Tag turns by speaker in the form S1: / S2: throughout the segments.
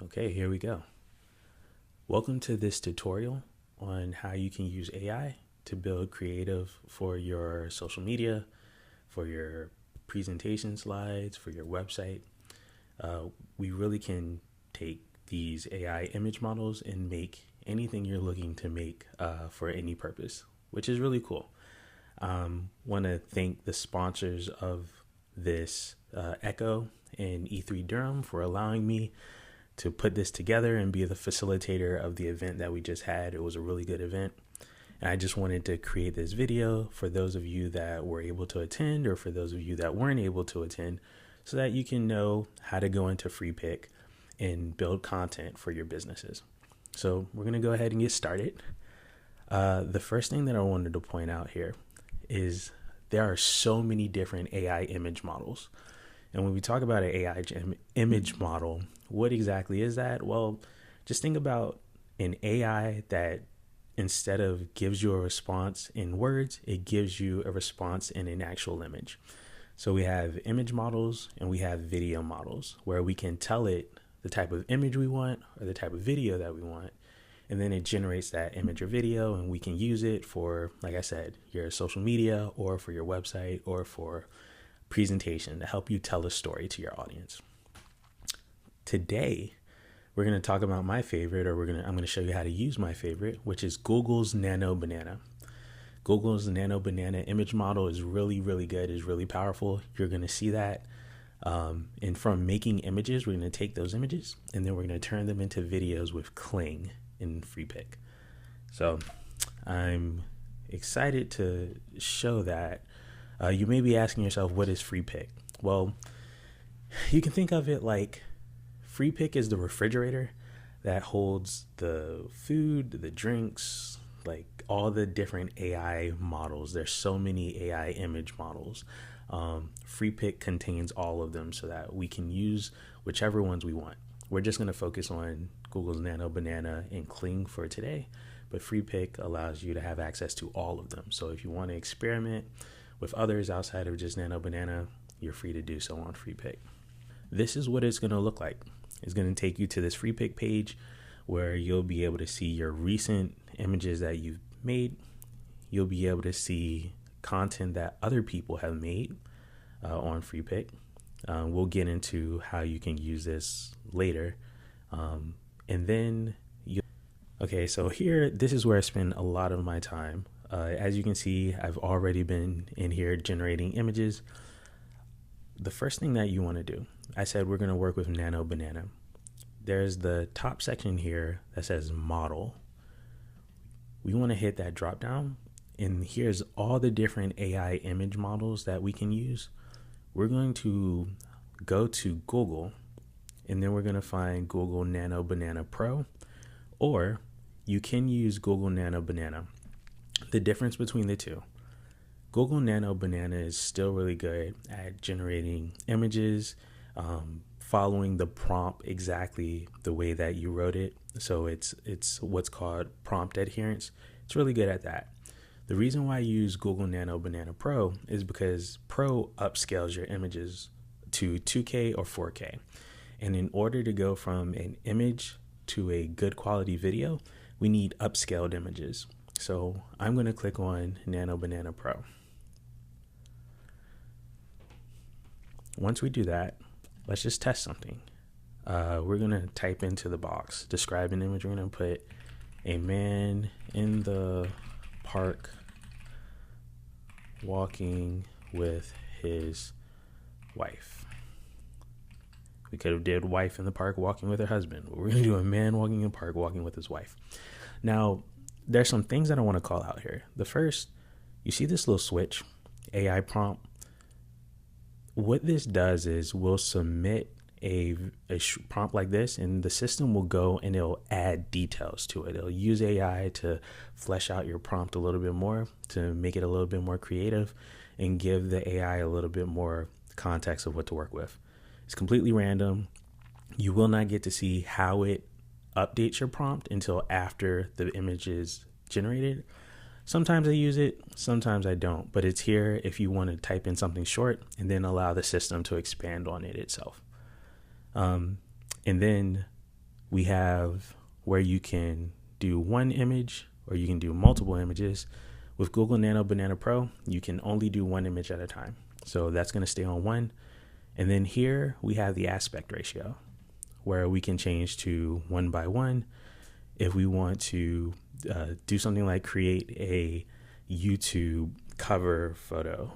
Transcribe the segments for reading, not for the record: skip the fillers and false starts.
S1: Okay, here we go. Welcome to this tutorial on how you can use AI to build creative for your social media, for your presentation slides, for your website. We really can take these AI image models and make anything you're looking to make for any purpose, which is really cool. Want to thank the sponsors of this Echo and E3 Durham for allowing me to put this together and be the facilitator of the event that we just had. It was a really good event. And I just wanted to create this video for those of you that were able to attend or for those of you that weren't able to attend so that you can know how to go into FreePick and build content for your businesses. So we're going to go ahead and get started. The first thing that I wanted to point out here is there are so many different AI image models. And when we talk about an AI image model, what exactly is that? Well, just think about an AI that instead of gives you a response in words, it gives you a response in an actual image. So we have image models and we have video models where we can tell it the type of image we want or the type of video that we want. And then it generates that image or video and we can use it for, like I said, your social media or for your website or for presentation to help you tell a story to your audience. Today, we're going to talk about my favorite, or I'm going to show you how to use my favorite, which is Google's Nano Banana. Google's Nano Banana image model is really, really good. It's really powerful. You're going to see that. And from making images, we're going to take those images and then we're going to turn them into videos with Kling in FreePick. So I'm excited to show that. You may be asking yourself, what is FreePick? Well, you can think of it like FreePick is the refrigerator that holds the food, the drinks, like all the different AI models. There's so many AI image models. FreePick contains all of them so that we can use whichever ones we want. We're just going to focus on Google's Nano Banana and Kling for today, but FreePick allows you to have access to all of them. So if you want to experiment with others outside of just Nano Banana, you're free to do so on FreePick. This is what it's going to look like. It's going to take you to this FreePick page where you'll be able to see your recent images that you've made. You'll be able to see content that other people have made on FreePick. We'll get into how you can use this later. Okay, so here, this is where I spend a lot of my time. As you can see, I've already been in here generating images. The first thing that you want to do, I said we're going to work with Nano Banana. There's the top section here that says model. We want to hit that drop down, and here's all the different AI image models that we can use. We're going to go to Google, and then we're going to find Google Nano Banana Pro, or you can use Google Nano Banana. The difference between the two, Google Nano Banana is still really good at generating images, following the prompt exactly the way that you wrote it. So it's what's called prompt adherence. It's really good at that. The reason why I use Google Nano Banana Pro is because Pro upscales your images to 2K or 4K. And in order to go from an image to a good quality video, we need upscaled images. So I'm going to click on Nano Banana Pro. Once we do that, let's just test something. We're going to type into the box, describe an image. We're going to put a man in the park walking with his wife. We could have did wife in the park walking with her husband. But we're going to do a man walking in the park walking with his wife. Now, there's some things that I want to call out here. The first, you see this little switch, AI prompt. What this does is we'll submit a prompt like this, and the system will go and it'll add details to it. It'll use AI to flesh out your prompt a little bit more, to make it a little bit more creative, and give the AI a little bit more context of what to work with. It's completely random. You will not get to see how it updates your prompt until after the image is generated. Sometimes I use it, sometimes I don't, but it's here if you want to type in something short and then allow the system to expand on it itself. And then We have where you can do one image or you can do multiple images. With Google Nano Banana Pro, you can only do one image at a time. So that's going to stay on one. And then here we have the aspect ratio where we can change to 1:1. If we want to do something like create a YouTube cover photo,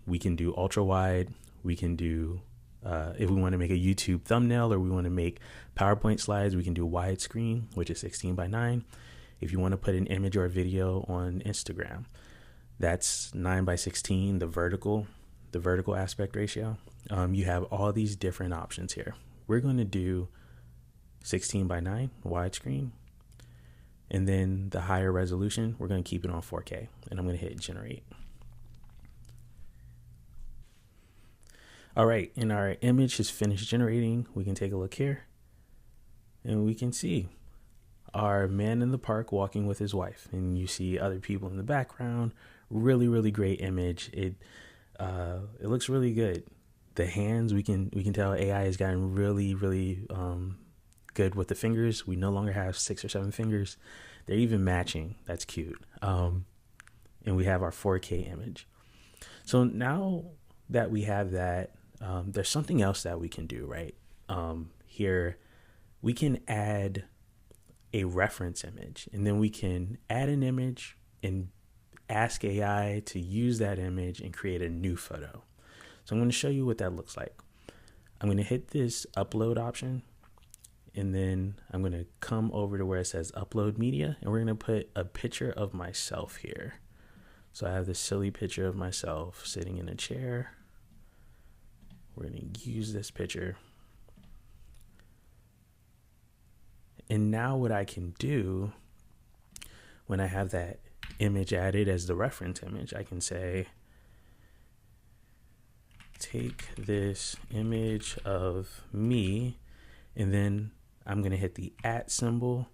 S1: we can do ultra wide. We can do, if we want to make a YouTube thumbnail or we want to make PowerPoint slides, we can do widescreen, which is 16:9. If you want to put an image or a video on Instagram, that's 9:16, the vertical aspect ratio. You have all these different options here. We're going to do 16:9 widescreen. And then the higher resolution, we're going to keep it on 4K. And I'm going to hit generate. All right, and our image is finished generating. We can take a look here. And we can see our man in the park walking with his wife. And you see other people in the background. Really, really great image. It looks really good. The hands, we can tell AI has gotten really, really good with the fingers. We no longer have 6 or 7 fingers. They're even matching. That's cute. And we have our 4K image. So now that we have that, there's something else that we can do, right? Here, we can add a reference image, and then we can add an image and ask AI to use that image and create a new photo. So I'm going to show you what that looks like. I'm going to hit this upload option, and then I'm going to come over to where it says upload media, and we're going to put a picture of myself here. So I have this silly picture of myself sitting in a chair. We're going to use this picture. And now what I can do when I have that image added as the reference image, I can say, take this image of me, and then I'm going to hit the @ symbol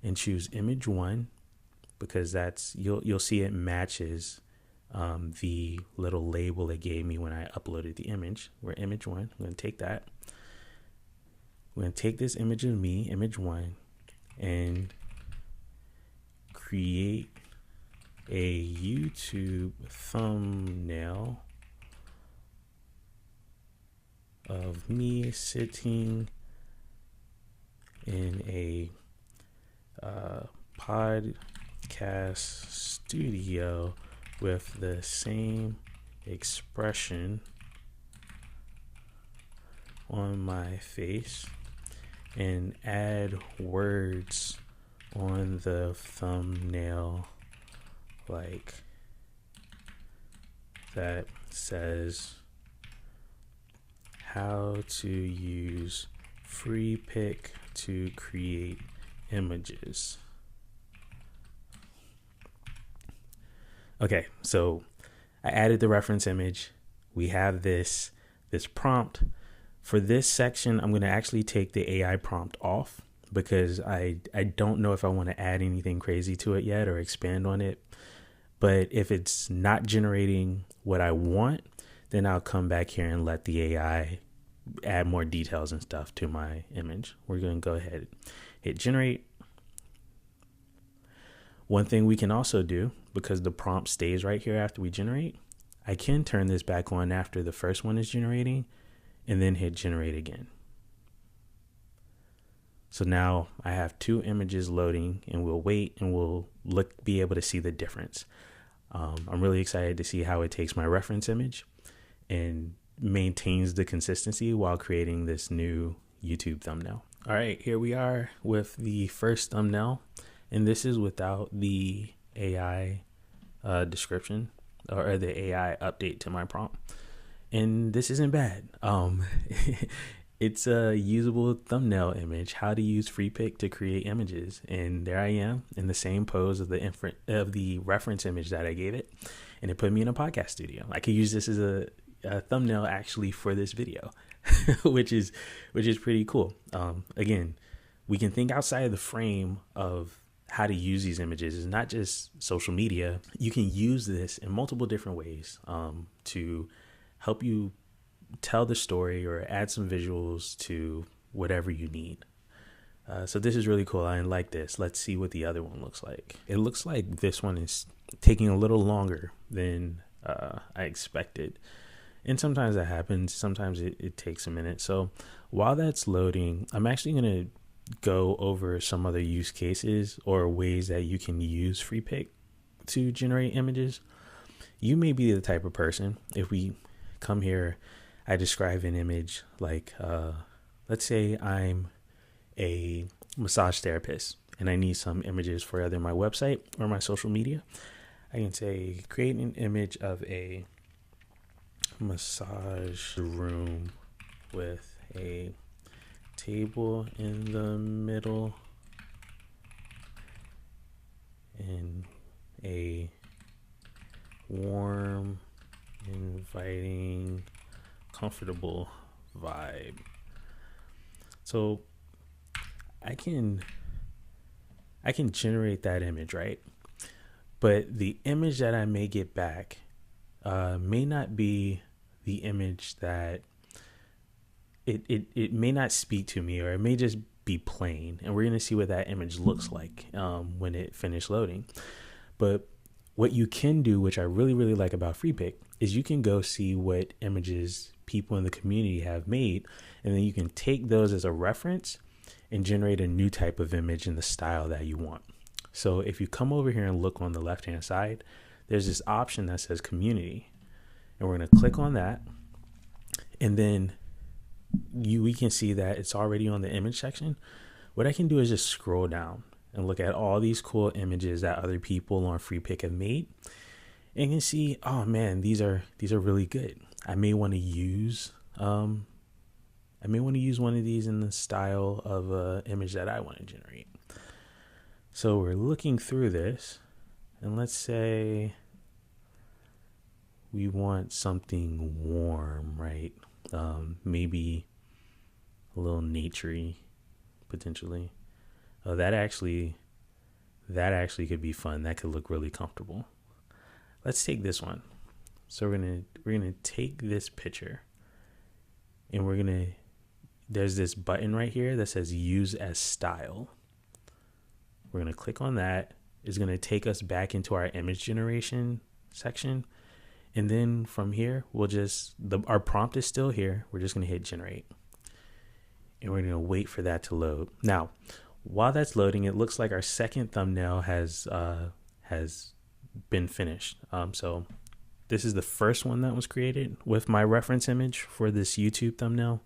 S1: and choose image 1, because that's, you'll see it matches the little label it gave me when I uploaded the image. We're image 1. I'm going to take that. We're going to take this image of me, image 1, and create a YouTube thumbnail of me sitting in a podcast studio with the same expression on my face, and add words on the thumbnail like that says how to use FreePic to create images. Okay, so I added the reference image. We have this prompt. For this section, I'm going to actually take the AI prompt off because I don't know if I want to add anything crazy to it yet or expand on it. But if it's not generating what I want, then I'll come back here and let the AI add more details and stuff to my image. We're going to go ahead, hit generate. One thing we can also do, because the prompt stays right here after we generate, I can turn this back on after the first one is generating and then hit generate again. So now I have 2 images loading, and we'll wait and we'll be able to see the difference. I'm really excited to see how it takes my reference image and maintains the consistency while creating this new YouTube thumbnail. All right, here we are with the first thumbnail, and this is without the AI description or the AI update to my prompt. And this isn't bad. It's a usable thumbnail image, how to use FreePic to create images. And there I am in the same pose of the reference image that I gave it. And it put me in a podcast studio. I could use this as a thumbnail actually for this video, which is pretty cool. Again, we can think outside of the frame of how to use these images. It's not just social media. You can use this in multiple different ways to help you tell the story or add some visuals to whatever you need. So this is really cool. I like this. Let's see what the other one looks like. It looks like this one is taking a little longer than I expected. And sometimes that happens. Sometimes it takes a minute. So while that's loading, I'm actually going to go over some other use cases or ways that you can use FreePic to generate images. You may be the type of person, if we come here, I describe an image like, let's say I'm a massage therapist and I need some images for either my website or my social media. I can say create an image of a massage room with a table in the middle and a warm, inviting, comfortable vibe. So I can generate that image, right? But the image that I may get back may not be the image that it may not speak to me, or it may just be plain. And we're going to see what that image looks like when it finished loading. But what you can do, which I really, really like about FreePic, is you can go see what images people in the community have made, and then you can take those as a reference and generate a new type of image in the style that you want. So if you come over here and look on the left-hand side, there's this option that says community, and we're going to click on that. And then we can see that it's already on the image section. What I can do is just scroll down and look at all these cool images that other people on FreePic have made. And you can see, oh man, these are really good. I may want to use one of these in the style of an image that I want to generate. So we're looking through this, and let's say we want something warm, right? Maybe a little naturey, potentially. Oh, that actually could be fun. That could look really comfortable. Let's take this one. So we're gonna take this picture, and there's this button right here that says use as style. We're going to click on that. It's going to take us back into our image generation section. And then from here, our prompt is still here. We're just going to hit generate. And we're going to wait for that to load. Now, while that's loading, it looks like our second thumbnail has been finished. So this is the first one that was created with my reference image for this YouTube thumbnail.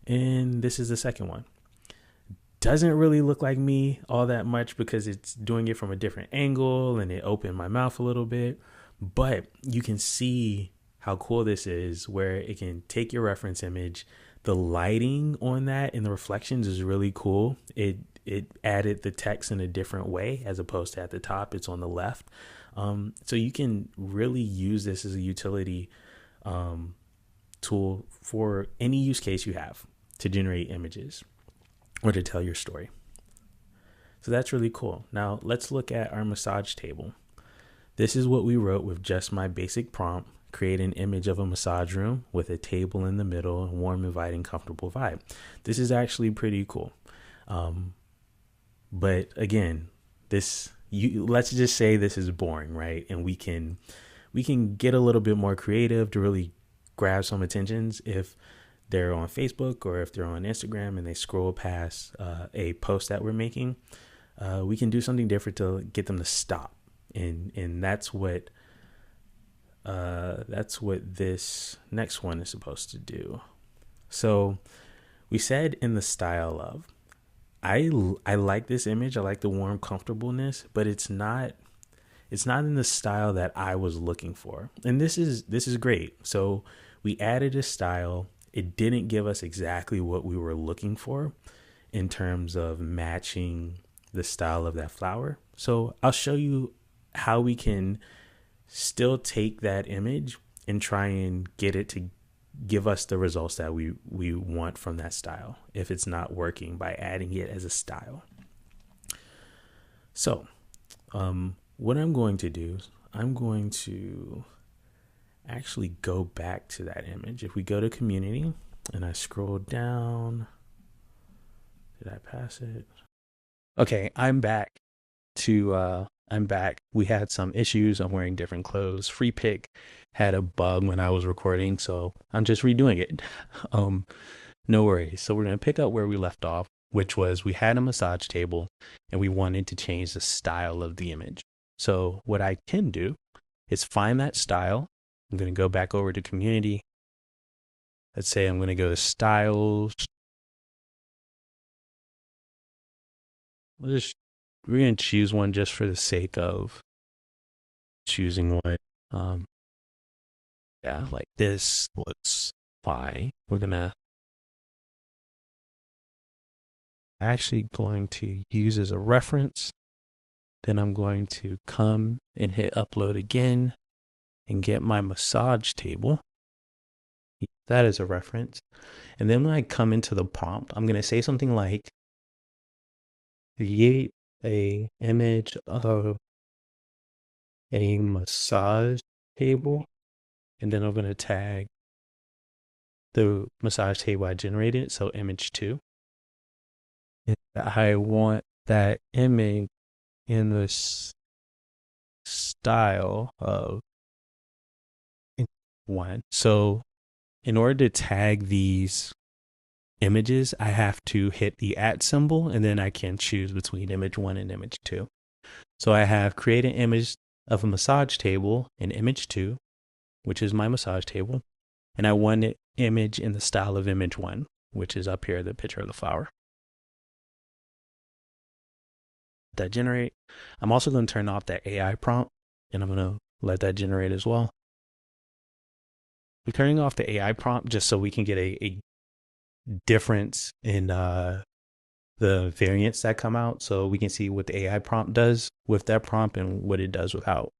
S1: And this is the second one. Doesn't really look like me all that much because it's doing it from a different angle and it opened my mouth a little bit. But you can see how cool this is, where it can take your reference image. The lighting on that and the reflections is really cool. It added the text in a different way as opposed to at the top. It's on the left. So you can really use this as a utility tool for any use case you have to generate images or to tell your story. So that's really cool. Now let's look at our massage table. This is what we wrote with just my basic prompt: create an image of a massage room with a table in the middle, and warm, inviting, comfortable vibe. This is actually pretty cool. But again, let's just say this is boring, right? And we can get a little bit more creative to really grab some attentions if they're on Facebook or if they're on Instagram and they scroll past a post that we're making. We can do something different to get them to stop, and that's what this next one is supposed to do. So we said in the style of, I like this image. I like the warm comfortableness, but it's not in the style that I was looking for. And this is great. So we added a style. It didn't give us exactly what we were looking for in terms of matching the style of that flower. So I'll show you how we can still take that image and try and get it to give us the results that we want from that style if it's not working by adding it as a style. So what I'm going to do is I'm going to actually go back to that image. If we go to community and I scroll down, Did I pass it?
S2: Okay, I'm back. We had some issues. I'm wearing different clothes. Free pick had a bug when I was recording, so I'm just redoing it. Um, no worries. So we're gonna pick up where we left off, which was we had a massage table and we wanted to change the style of the image. So what I can do is find that style. I'm gonna go back over to community. Let's say I'm gonna go to styles. We'll just we're gonna choose one just for the sake of choosing one. Um, yeah, like this looks fine. We're gonna actually going to use as a reference. Then I'm going to come and hit upload again and get my massage table. That is a reference. And then when I come into the prompt, I'm gonna say something like create a image of a massage table, and then I'm gonna tag the massage table I generated, so image 2. And I want that image in this style of one. So in order to tag these images, I have to hit the @ symbol and then I can choose between image 1 and image 2. So I have create an image of a massage table in image 2, which is my massage table. And I want an image in the style of image 1, which is up here, the picture of the flower. That generate. I'm also going to turn off that AI prompt and I'm going to let that generate as well. We're turning off the AI prompt just so we can get a difference in the variants that come out, so we can see what the AI prompt does with that prompt and what it does without.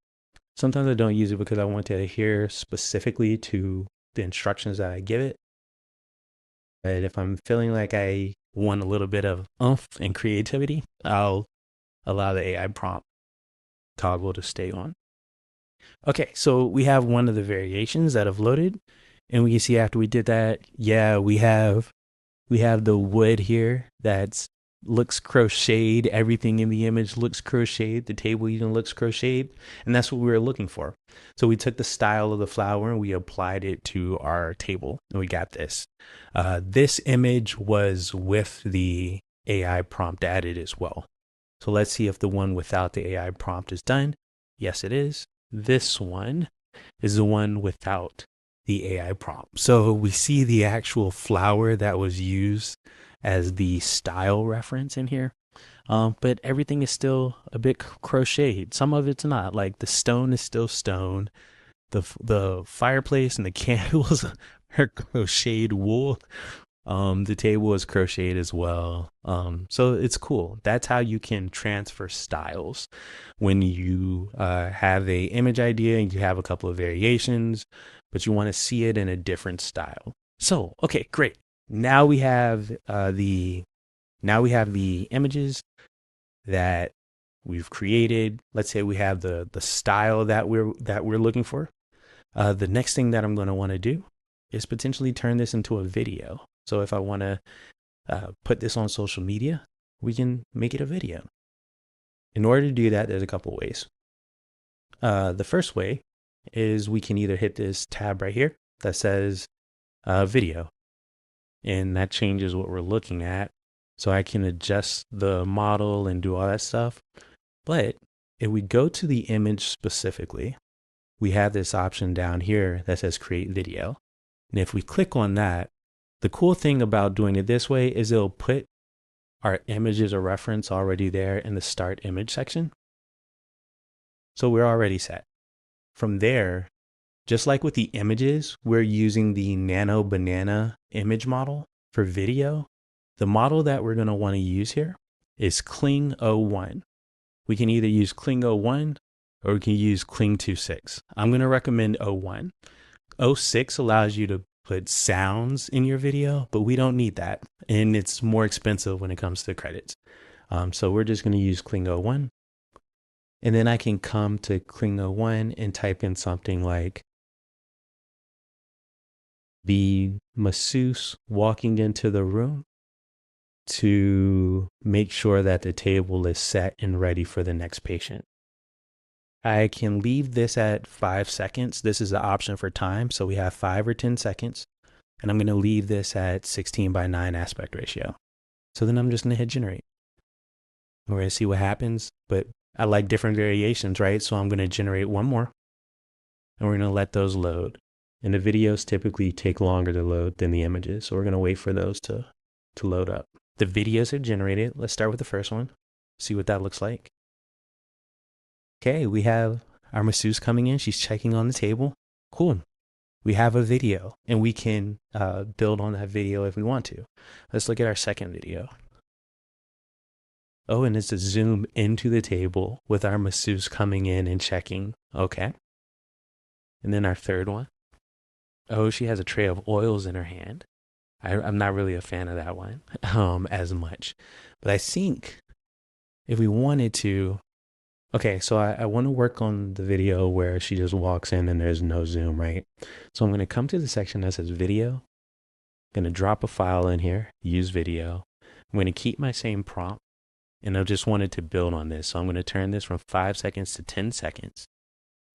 S2: Sometimes I don't use it because I want to adhere specifically to the instructions that I give it. But if I'm feeling like I want a little bit of oomph and creativity, I'll allow the AI prompt toggle to stay on. Okay, so we have one of the variations that have loaded, and we can see after we did that, yeah, we have the wood here that's looks crocheted. Everything in the image looks crocheted. The table even looks crocheted, and that's what we were looking for. So we took the style of the flower and we applied it to our table, and we got this. This image was with the AI prompt added as well. So let's see if the one without the AI prompt is done. Yes, it is. This one is the one without the AI prompt. So we see the actual flower that was used as the style reference in here. But everything is still a bit crocheted. Some of it's not. Like the stone is still stone. The fireplace and the candles are crocheted wool. The table is crocheted as well. So it's cool. That's how you can transfer styles when you have a image idea and you have a couple of variations, but you want to see it in a different style. So, okay, great. Now we have the images that we've created. Let's say we have the style that we're looking for. The next thing that I'm going to want to do is potentially turn this into a video. So if I want to put this on social media, we can make it a video. In order to do that, there's a couple ways. The first way is we can either hit this tab right here that says video, and that changes what we're looking at. So I can adjust the model and do all that stuff. But if we go to the image specifically, we have this option down here that says create video. And if we click on that, the cool thing about doing it this way is it'll put our image as a reference already there in the start image section. So we're already set. From there, just like with the images, we're using the Nano Banana image model for video. The model that we're going to want to use here is Kling 01. We can either use Kling 01 or we can use Kling 26. I'm going to recommend 01. 06 allows you to put sounds in your video, but we don't need that. And it's more expensive when it comes to credits. So we're just going to use Kling 01. And then I can come to Kling 01 and type in something like the masseuse walking into the room. to make sure that the table is set and ready for the next patient. I can leave this at 5 seconds. This is the option for time. So we have 5 or 10 seconds. And I'm going to leave this at 16:9 aspect ratio. So then I'm just going to hit generate. We're going to see what happens. But I like different variations, right? So I'm going to generate one more. And we're going to let those load. And the videos typically take longer to load than the images. So we're going to wait for those to load up. The videos are generated. Let's start with the first one. See what that looks like. Okay, we have our masseuse coming in. She's checking on the table. Cool. We have a video, and we can build on that video if we want to. Let's look at our second video. Oh, and it's a zoom into the table with our masseuse coming in and checking. Okay. And then our third one. Oh, she has a tray of oils in her hand. I'm not really a fan of that one as much. But I think if we wanted to, okay, so I want to work on the video where she just walks in and there's no zoom, right? So I'm going to come to the section that says video. I'm going to drop a file in here, use video. I'm going to keep my same prompt, and I just wanted to build on this. So I'm going to turn this from 5 seconds to 10 seconds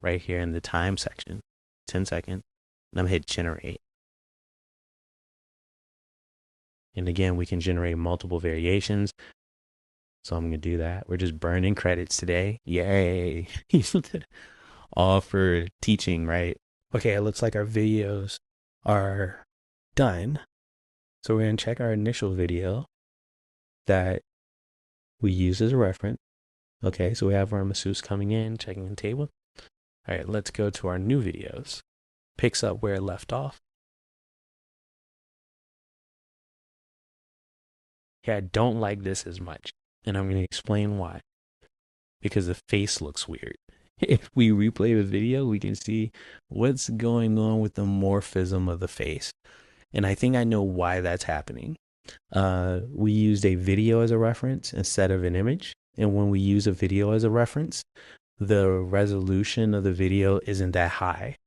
S2: right here in the time section, 10 seconds, and I'm going to hit generate. And again, we can generate multiple variations. So I'm going to do that. We're just burning credits today. Yay. All for teaching, right? Okay, it looks like our videos are done. So we're going to check our initial video that we use as a reference. Okay, so we have our masseuse coming in, checking the table. All right, let's go to our new videos. Picks up where it left off. Okay, I don't like this as much, and I'm going to explain why. Because the face looks weird. If we replay the video, we can see what's going on with the morphism of the face. And I think I know why that's happening. We used a video as a reference instead of an image. And when we use a video as a reference, the resolution of the video isn't that high.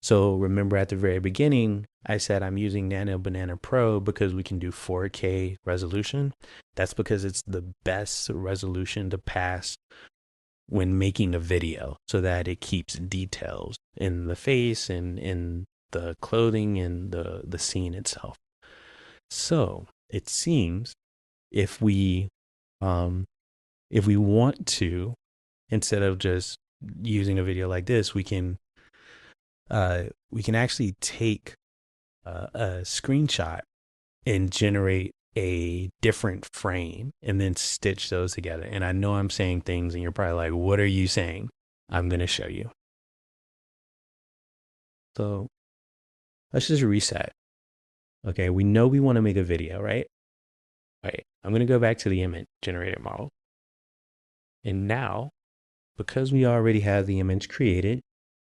S2: So remember at the very beginning, I said I'm using Nano Banana Pro because we can do 4K resolution. That's because it's the best resolution to pass when making a video so that it keeps details in the face and in the clothing and the scene itself. So it seems if we want to, instead of just using a video like this, we can actually take a screenshot and generate a different frame and then stitch those together. And I know I'm saying things and you're probably like, what are you saying? I'm going to show you. So let's just reset. Okay, we know we want to make a video, right? All right, I'm going to go back to the image generated model. And now, because we already have the image created,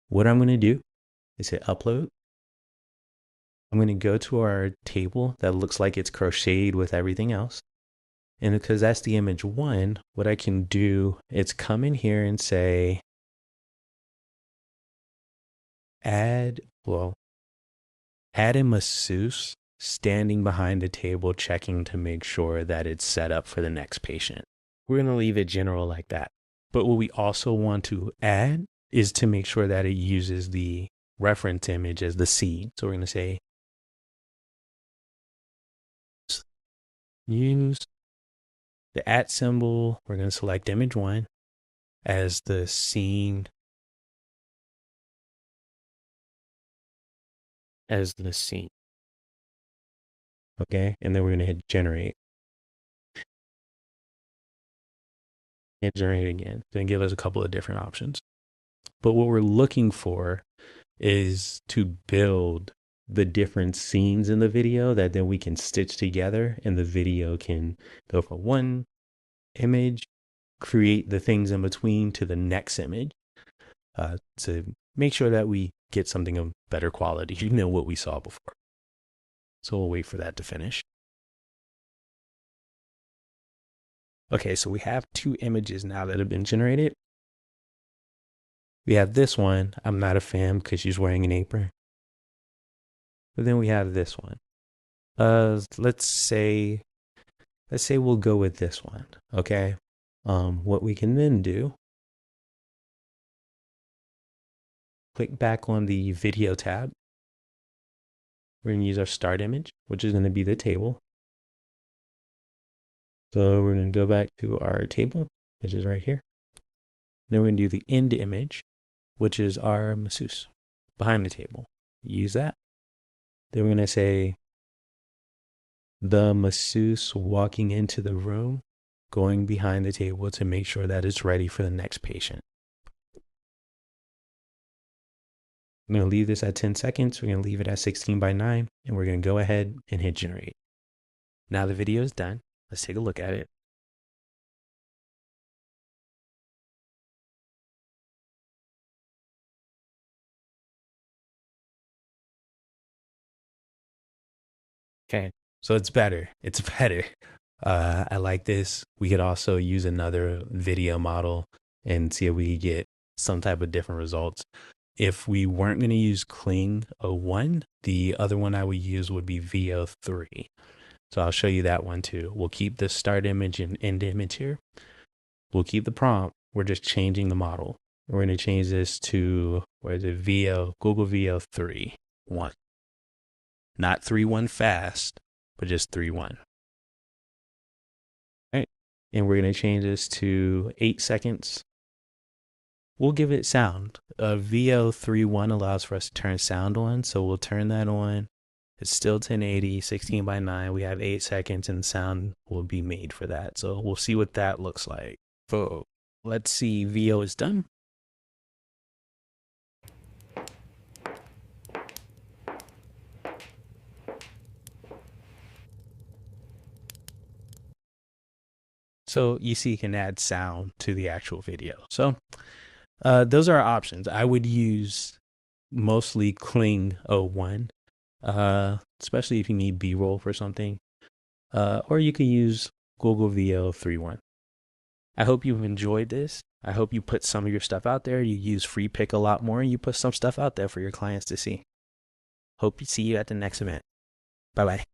S2: what I'm going to do is hit upload. I'm going to go to our table that looks like it's crocheted with everything else. And because that's the image one, what I can do is come in here and say, add a masseuse standing behind the table checking to make sure that it's set up for the next patient. We're going to leave it general like that. But what we also want to add is to make sure that it uses the reference image as the scene. So we're going to say, use the @ symbol. We're going to select image one as the scene, Okay, and then we're going to hit generate. Hit generate again. It's going to give us a couple of different options. But what we're looking for is to build the different scenes in the video that then we can stitch together, and the video can go from one image, create the things in between to the next image, to make sure that we get something of better quality than what we saw before. So we'll wait for that to finish. Okay, so we have 2 images now that have been generated. We have this one. I'm not a fan because she's wearing an apron. But then we have this one. Let's say Let's say we'll go with this one, okay? What we can then do, click back on the video tab. We're going to use our start image, which is going to be the table. So we're going to go back to our table, which is right here. Then we're going to do the end image, which is our masseuse behind the table. Use that. Then we're going to say the masseuse walking into the room, going behind the table to make sure that it's ready for the next patient. I'm going to leave this at 10 seconds. We're going to leave it at 16:9, and we're going to go ahead and hit generate. Now the video is done. Let's take a look at it. Okay, so it's better. It's better. I like this. We could also use another video model and see if we could get some type of different results. If we weren't going to use Kling 01, the other one I would use would be VO3. So I'll show you that one too. We'll keep the start image and end image here. We'll keep the prompt. We're just changing the model. We're going to change this to, where is it? Google VO3 1. Not 3.1 fast, but just 3.1. All right. And we're going to change this to 8 seconds. We'll give it sound. VO3.1 allows for us to turn sound on. So we'll turn that on. It's still 1080, 16:9. We have 8 seconds and sound will be made for that. So we'll see what that looks like. So let's see, VO is done. So you see you can add sound to the actual video. So those are our options. I would use mostly Kling 01, especially if you need B-roll for something. Or you can use Google VO3.1. I hope you've enjoyed this. I hope you put some of your stuff out there. You use Free Pick a lot more, and you put some stuff out there for your clients to see. Hope to see you at the next event. Bye-bye.